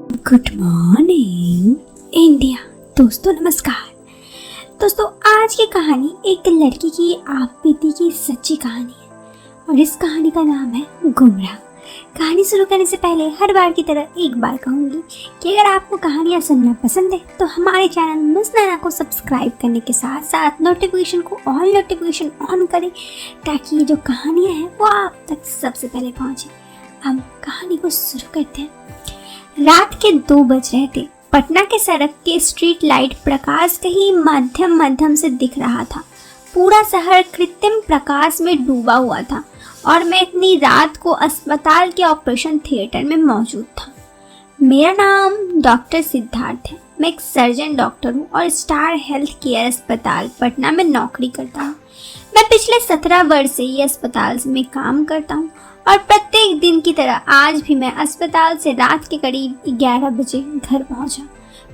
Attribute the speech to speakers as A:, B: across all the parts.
A: Good morning India. दोस्तों नमस्कार। दोस्तों आज की कहानी एक लड़की की आप बीती की सच्ची कहानी है और इस कहानी का नाम है गुमराह। कहानी शुरू करने से पहले हर बार की तरह एक बार कहूँगी कि अगर आपको कहानियाँ सुनना पसंद है तो हमारे चैनल मुस्नाना को सब्सक्राइब करने के साथ साथ नोटिफिकेशन को ऑल नोटिफिकेशन ऑन करें ताकि ये जो कहानियाँ हैं वो आप तक सबसे पहले पहुँचे। अब कहानी को शुरू करते हैं। रात के 2 बज रहे थे। पटना के सड़क के स्ट्रीट लाइट प्रकाश कहीं मध्यम से दिख रहा था। पूरा शहर कृत्रिम प्रकाश में डूबा हुआ था और मैं इतनी रात को अस्पताल के ऑपरेशन थिएटर में मौजूद था। मेरा नाम डॉक्टर सिद्धार्थ है। मैं एक सर्जन डॉक्टर हूँ और स्टार हेल्थ केयर अस्पताल पटना में नौकरी करता हूँ। मैं पिछले 17 वर्ष से ये अस्पताल में काम करता हूँ और प्रत्येक दिन की तरह आज भी मैं अस्पताल से रात के करीब 11 बजे घर पहुंचा।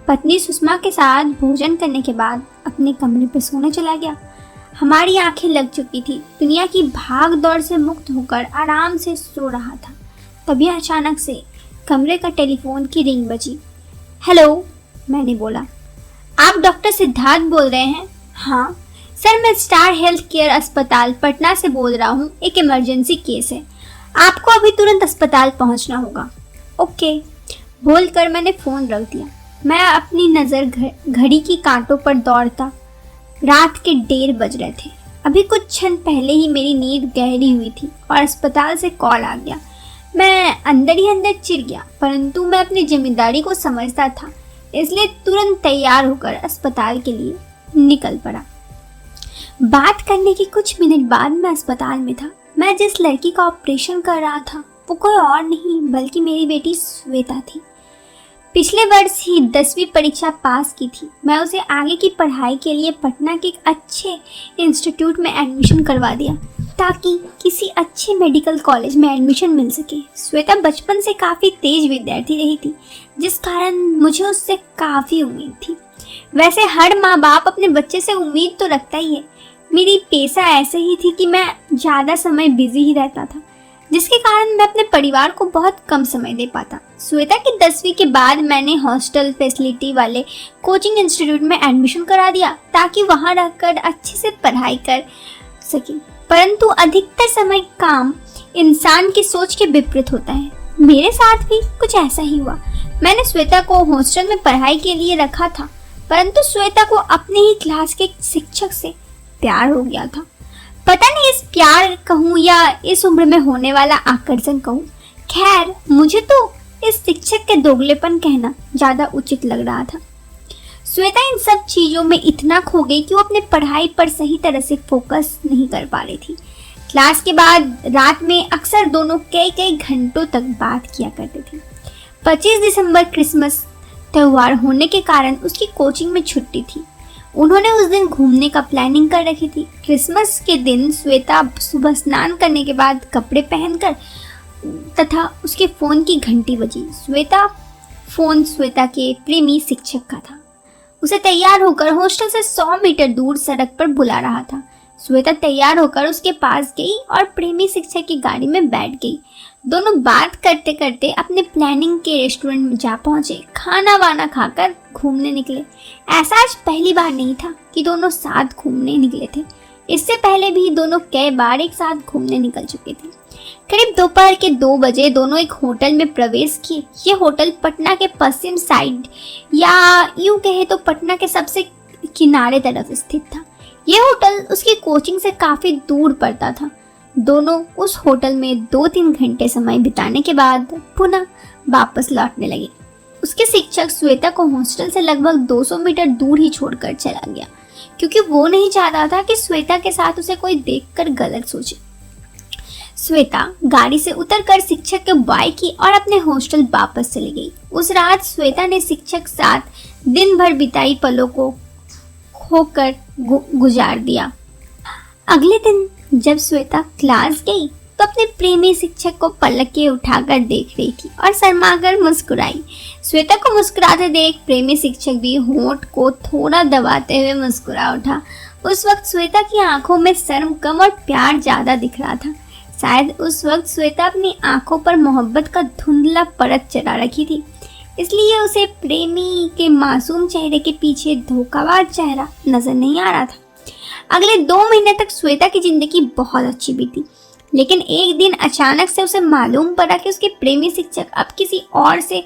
A: पत्नी सुषमा के साथ भोजन करने के बाद अपने कमरे पर सोने चला गया। हमारी आंखें लग चुकी थी। दुनिया की भाग दौड़ से मुक्त होकर आराम से सो रहा था। तभी अचानक से कमरे का टेलीफोन की रिंग बजी। हेलो, मैंने बोला। आप डॉक्टर सिद्धार्थ बोल रहे हैं? हाँ सर, मैं स्टार हेल्थ केयर अस्पताल पटना से बोल रहा हूँ। एक इमरजेंसी केस है, आपको अभी तुरंत अस्पताल पहुंचना होगा। ओके बोलकर मैंने फोन रख दिया। मैं अपनी नज़र घड़ी की कांटों पर दौड़ता। रात के 1:30 बज रहे थे। अभी कुछ क्षण पहले ही मेरी नींद गहरी हुई थी और अस्पताल से कॉल आ गया। मैं अंदर ही अंदर चिढ़ गया, परंतु मैं अपनी जिम्मेदारी को समझता था, इसलिए तुरंत तैयार होकर अस्पताल के लिए निकल पड़ा। बात करने के कुछ मिनट बाद मैं अस्पताल में था। मैं जिस लड़की का ऑपरेशन कर रहा था वो कोई और नहीं बल्कि मेरी बेटी श्वेता थी। पिछले वर्ष ही 10वीं परीक्षा पास की थी। मैं उसे आगे की पढ़ाई के लिए पटना के एक अच्छे इंस्टीट्यूट में एडमिशन करवा दिया ताकि किसी अच्छे मेडिकल कॉलेज में एडमिशन मिल सके। श्वेता बचपन से काफ़ी तेज विद्यार्थी रही थी, जिस कारण मुझे उससे काफ़ी उम्मीद थी। वैसे हर माँ बाप अपने बच्चे से उम्मीद तो रखता ही है। मेरी पेशा ऐसे ही थी कि मैं ज़्यादा समय बिजी ही रहता था, जिसके कारण मैं अपने परिवार को बहुत कम समय दे पाता। श्वेता की 10वीं के बाद मैंने हॉस्टल फैसिलिटी वाले कोचिंग इंस्टीट्यूट में एडमिशन करा दिया ताकि वहाँ रहकर अच्छे से पढ़ाई कर सके। परंतु अधिकतर समय काम इंसान की सोच के विपरीत होता है। मेरे साथ भी कुछ ऐसा ही हुआ। मैंने श्वेता को हॉस्टल में पढ़ाई के लिए रखा था, परंतु श्वेता को अपने ही क्लास के शिक्षक से प्यार हो गया था। पता नहीं इस प्यार कहूँ या इस उम्र में होने वाला आकर्षण कहूँ। खैर, मुझे तो इस शिक्षक के दोगलेपन कहना ज़्यादा उचित लग रहा था। श्वेता इन सब चीज़ों में इतना खो गई कि वो अपने पढ़ाई पर सही तरह से फोकस नहीं कर पा रही थी। क्लास के बाद रात में अक्सर दोनों कई घंटों तक बात किया करते थे। 25 दिसंबर क्रिसमस त्यौहार होने के कारण उसकी कोचिंग में छुट्टी थी। उन्होंने उस दिन घूमने का प्लानिंग कर रखी थी। क्रिसमस के दिन श्वेता सुबह स्नान करने के बाद कपड़े पहनकर तथा उसके फ़ोन की घंटी बजी। फ़ोन श्वेता के प्रेमी शिक्षक का था। उसे तैयार होकर हॉस्टल से 100 मीटर दूर सड़क पर बुला रहा था। श्वेता तैयार होकर उसके पास गई और प्रेमी शिक्षक की गाड़ी में बैठ गई। दोनों बात करते करते अपने प्लानिंग के रेस्टोरेंट में जा पहुंचे। खाना वाना खाकर घूमने निकले। ऐसा आज पहली बार नहीं था कि दोनों साथ घूमने निकले थे। इससे पहले भी दोनों कई बार एक साथ घूमने निकल चुके थे। करीब दोपहर के 2 बजे दोनों एक होटल में प्रवेश किए। ये होटल पटना के पश्चिम साइड या यूं कहे तो पटना के सबसे किनारे तरफ स्थित था। ये होटल उसकी कोचिंग से काफ़ी दूर पड़ता था। दोनों उस होटल में 2-3 घंटे समय बिताने के बाद पुनः वापस लौटने लगे। उसके शिक्षक श्वेता को हॉस्टल से लगभग 200 मीटर दूर ही छोड़कर चला गया, क्योंकि वो नहीं चाहता था कि श्वेता के साथ उसे कोई देखकर गलत सोचे। श्वेता गाड़ी से उतरकर शिक्षक के बाइक की और अपने हॉस्टल वापस चली गई। उस रात श्वेता ने शिक्षक साथ दिन भर बिताई पलों को खोकर गुजार दिया। अगले दिन जब श्वेता क्लास गई तो अपने प्रेमी शिक्षक को पलके उठाकर देख रही थी और शर्माकर मुस्कुराई। श्वेता को मुस्कुराते देख प्रेमी शिक्षक भी होंठ को थोड़ा दबाते हुए मुस्कुरा उठा। उस वक्त श्वेता की आंखों में शर्म कम और प्यार ज्यादा दिख रहा था। शायद उस वक्त श्वेता अपनी आंखों पर मोहब्बत का धुंधला परत चढ़ा रखी थी। इसलिए उसे प्रेमी के मासूम चेहरे के पीछे धोखाबाज चेहरा नजर नहीं आ रहा था। अगले 2 महीने तक श्वेता की जिंदगी बहुत अच्छी बीती, लेकिन एक दिन अचानक से उसे मालूम पड़ा कि उसके प्रेमी शिक्षक अब किसी और से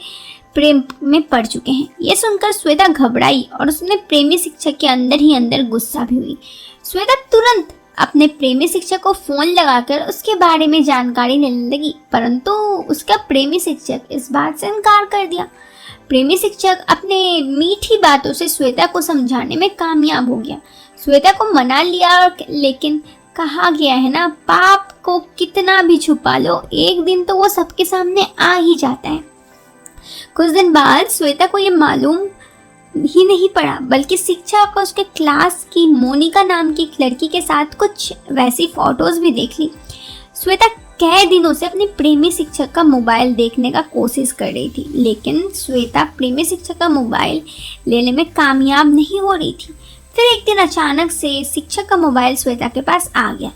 A: प्रेम में पड़ चुके हैं। ये सुनकर श्वेता घबराई और उसने प्रेमी शिक्षक के अंदर ही अंदर गुस्सा भी हुई। श्वेता तुरंत अपने प्रेमी शिक्षक को फोन लगाकर उसके बारे में जानकारी लेने लगी, परंतु उसका प्रेमी शिक्षक इस बात से इनकार कर दिया। प्रेमी शिक्षक अपने मीठी बातों से श्वेता को समझाने में कामयाब हो गया। श्वेता को मना लिया, और लेकिन कहा गया है ना, पाप को कितना भी छुपा लो, एक दिन तो वो सबके सामने आ ही जाता है। कुछ दिन बाद श्वेता को ये मालूम ही नहीं पड़ा, बल्कि शिक्षक को उसके क्लास की मोनिका नाम की एक लड़की के साथ कुछ वैसी फोटोज भी देख ली। श्वेता कई दिनों से अपने प्रेमी शिक्षक का मोबाइल देखने का कोशिश कर रही थी, लेकिन श्वेता प्रेमी शिक्षक का मोबाइल लेने में कामयाब नहीं हो रही थी। फिर एक दिन अचानक से शिक्षक का मोबाइल श्वेता के पास आ गया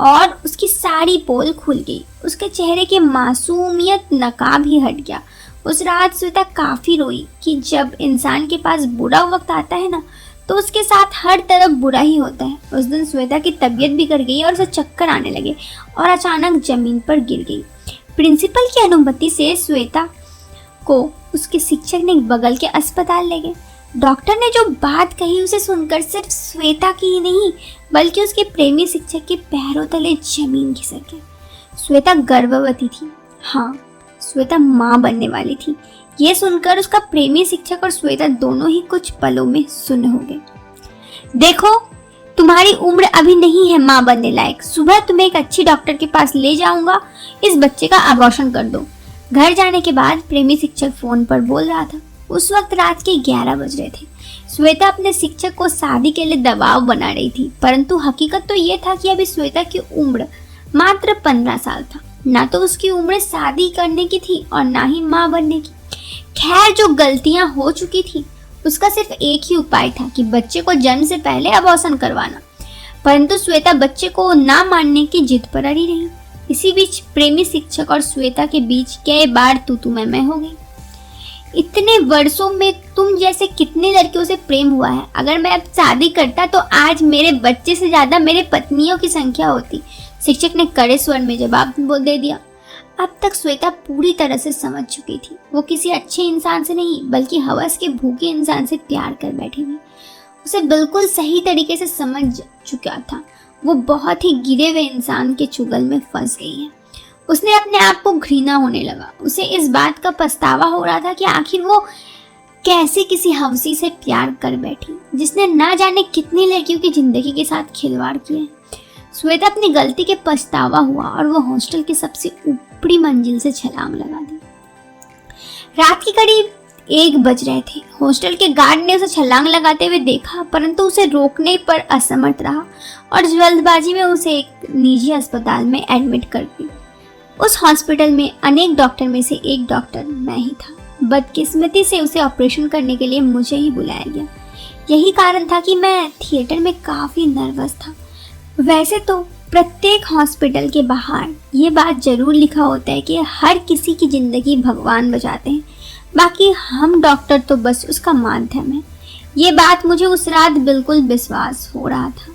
A: और उसकी सारी पोल खुल गई। उसके चेहरे की मासूमियत नकाब ही हट गया। उस रात श्वेता काफी रोई कि जब इंसान के पास बुरा वक्त आता है ना, तो उसके साथ हर तरफ बुरा ही होता है। उस दिन श्वेता की तबीयत बिगड़ गई और उसे चक्कर आने लगे और अचानक जमीन पर गिर गई। प्रिंसिपल की अनुमति से श्वेता को उसके शिक्षक ने बगल के अस्पताल ले गए। डॉक्टर ने जो बात कही उसे सुनकर सिर्फ श्वेता की ही नहीं, बल्कि उसके प्रेमी शिक्षक के पैरों तले जमीन खिसक गई। श्वेता गर्भवती थी। हाँ, श्वेता माँ बनने वाली थी। ये सुनकर उसका प्रेमी शिक्षक और श्वेता दोनों ही कुछ पलों में सुन्न हो गए। देखो, तुम्हारी उम्र अभी नहीं है माँ बनने लायक। सुबह तुम्हें एक अच्छी डॉक्टर के पास ले जाऊंगा, इस बच्चे का अबॉर्शन कर दो। घर जाने के बाद प्रेमी शिक्षक फोन पर बोल रहा था। उस वक्त रात के 11 बज रहे थे। श्वेता अपने शिक्षक को शादी के लिए दबाव बना रही थी, परंतु हकीकत तो ये था कि अभी श्वेता की उम्र मात्र 15 साल था। ना तो उसकी उम्र शादी करने की थी और ना ही माँ बनने की। खैर, जो गलतियां हो चुकी थी उसका सिर्फ एक ही उपाय था कि बच्चे को जन्म से पहले अबॉर्शन करवाना, परंतु श्वेता बच्चे को ना मानने की जिद पर अड़ी रही। इसी बीच प्रेमी शिक्षक और श्वेता के बीच कई बार तू मैं हो गई। इतने वर्षों में तुम जैसे कितने लड़कियों से प्रेम हुआ है। अगर मैं अब शादी करता तो आज मेरे बच्चे से ज्यादा मेरे पत्नियों की संख्या होती, शिक्षक ने कड़े स्वर में जवाब दे दिया। अब तक श्वेता पूरी तरह से समझ चुकी थी। वो किसी अच्छे इंसान से नहीं, बल्कि हवस के भूखे इंसान से प्यार कर बैठी थी। उसे बिल्कुल सही तरीके से समझ चुका था। वो बहुत ही गिरे हुए इंसान के चुगल में फंस गई है। उसने अपने आप को घृणा होने लगा। उसे इस बात का पछतावा हो रहा था कि आखिर वो कैसे किसी हवसी से प्यार कर बैठी, जिसने ना जाने कितनी लड़कियों की जिंदगी के साथ खिलवाड़ किए। श्वेता अपनी गलती के पछतावा हुआ और वो हॉस्टल की सबसे ऊपरी मंजिल से छलांग लगा दी। रात के करीब 1 बज रहे थे। हॉस्टल के गार्ड ने उसे छलांग लगाते हुए देखा, परंतु उसे रोकने पर असमर्थ रहा और जल्दबाजी में उसे एक निजी अस्पताल में एडमिट कर दी। उस हॉस्पिटल में अनेक डॉक्टर में से एक डॉक्टर मैं ही था। बदकिस्मती से उसे ऑपरेशन करने के लिए मुझे ही बुलाया गया। यही कारण था कि मैं थिएटर में काफी नर्वस था। वैसे तो प्रत्येक हॉस्पिटल के बाहर ये बात जरूर लिखा होता है कि हर किसी की जिंदगी भगवान बचाते हैं, बाकी हम डॉक्टर तो बस उसका माध्यम है। ये बात मुझे उस रात बिल्कुल विश्वास हो रहा था।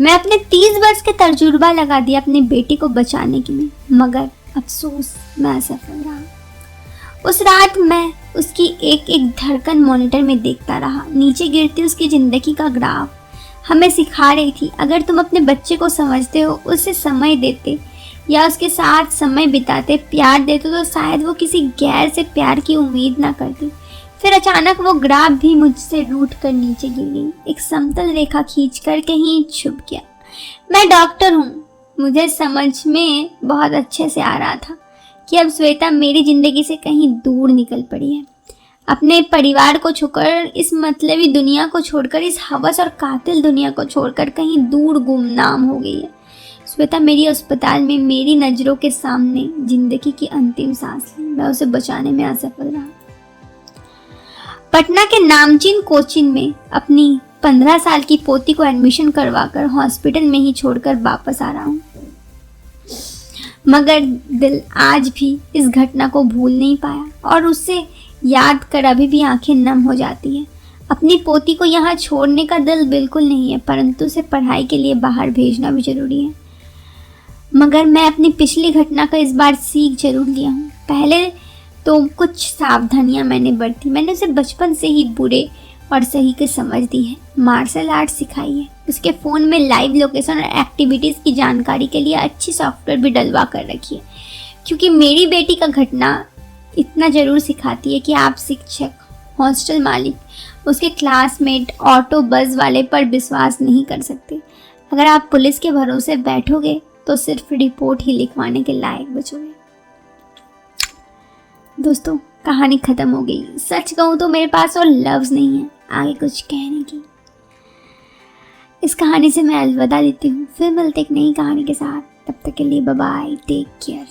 A: मैं अपने 30 वर्ष के तजुर्बा लगा दिया अपनी बेटी को बचाने के लिए, मगर अफसोस मैं असफल रहा। उस रात मैं उसकी एक एक धड़कन मॉनिटर में देखता रहा। नीचे गिरती उसकी जिंदगी का ग्राफ हमें सिखा रही थी, अगर तुम अपने बच्चे को समझते हो, उससे समय देते या उसके साथ समय बिताते, प्यार देते, तो शायद वो किसी गैर से प्यार की उम्मीद ना करती। फिर अचानक वो ग्राफ भी मुझसे रूठ कर नीचे गिर गई, एक समतल रेखा खींचकर कहीं छुप गया। मैं डॉक्टर हूँ। मुझे समझ में बहुत अच्छे से आ रहा था कि अब श्वेता मेरी जिंदगी से कहीं दूर निकल पड़ी है। अपने परिवार को छोड़कर, इस मतलबी दुनिया को छोड़कर, इस हवस और कातिल दुनिया को छोड़कर कहीं दूर गुमनाम हो गई है। श्वेता मेरी अस्पताल में मेरी नज़रों के सामने जिंदगी की अंतिम सांस ली। मैं उसे बचाने में असफल रहा। पटना के नामचीन कोचिंग में अपनी 15 साल की पोती को एडमिशन करवाकर हॉस्पिटल में ही छोड़कर वापस आ रहा हूँ, मगर दिल आज भी इस घटना को भूल नहीं पाया और उससे याद कर अभी भी आंखें नम हो जाती हैं। अपनी पोती को यहाँ छोड़ने का दिल बिल्कुल नहीं है, परंतु उसे पढ़ाई के लिए बाहर भेजना भी जरूरी है। मगर मैं अपनी पिछली घटना का इस बार सीख जरूर लिया हूँ। पहले तो कुछ सावधानियाँ मैंने बरती। मैंने उसे बचपन से ही बुरे और सही की समझ दी है, मार्शल आर्ट सिखाई है, उसके फ़ोन में लाइव लोकेशन और एक्टिविटीज़ की जानकारी के लिए अच्छी सॉफ्टवेयर भी डलवा कर रखी है। क्योंकि मेरी बेटी का घटना इतना ज़रूर सिखाती है कि आप शिक्षक, हॉस्टल मालिक, उसके क्लासमेट, ऑटो बस वाले पर विश्वास नहीं कर सकते। अगर आप पुलिस के भरोसे बैठोगे तो सिर्फ रिपोर्ट ही लिखवाने के लायक बचोगे। दोस्तों, कहानी ख़त्म हो गई। सच कहूँ तो मेरे पास और लफ्ज़ नहीं है आगे कुछ कहने की। इस कहानी से मैं अलविदा लेती हूँ। फिर मिलते एक नई कहानी के साथ। तब तक के लिए बाय बाय, टेक केयर।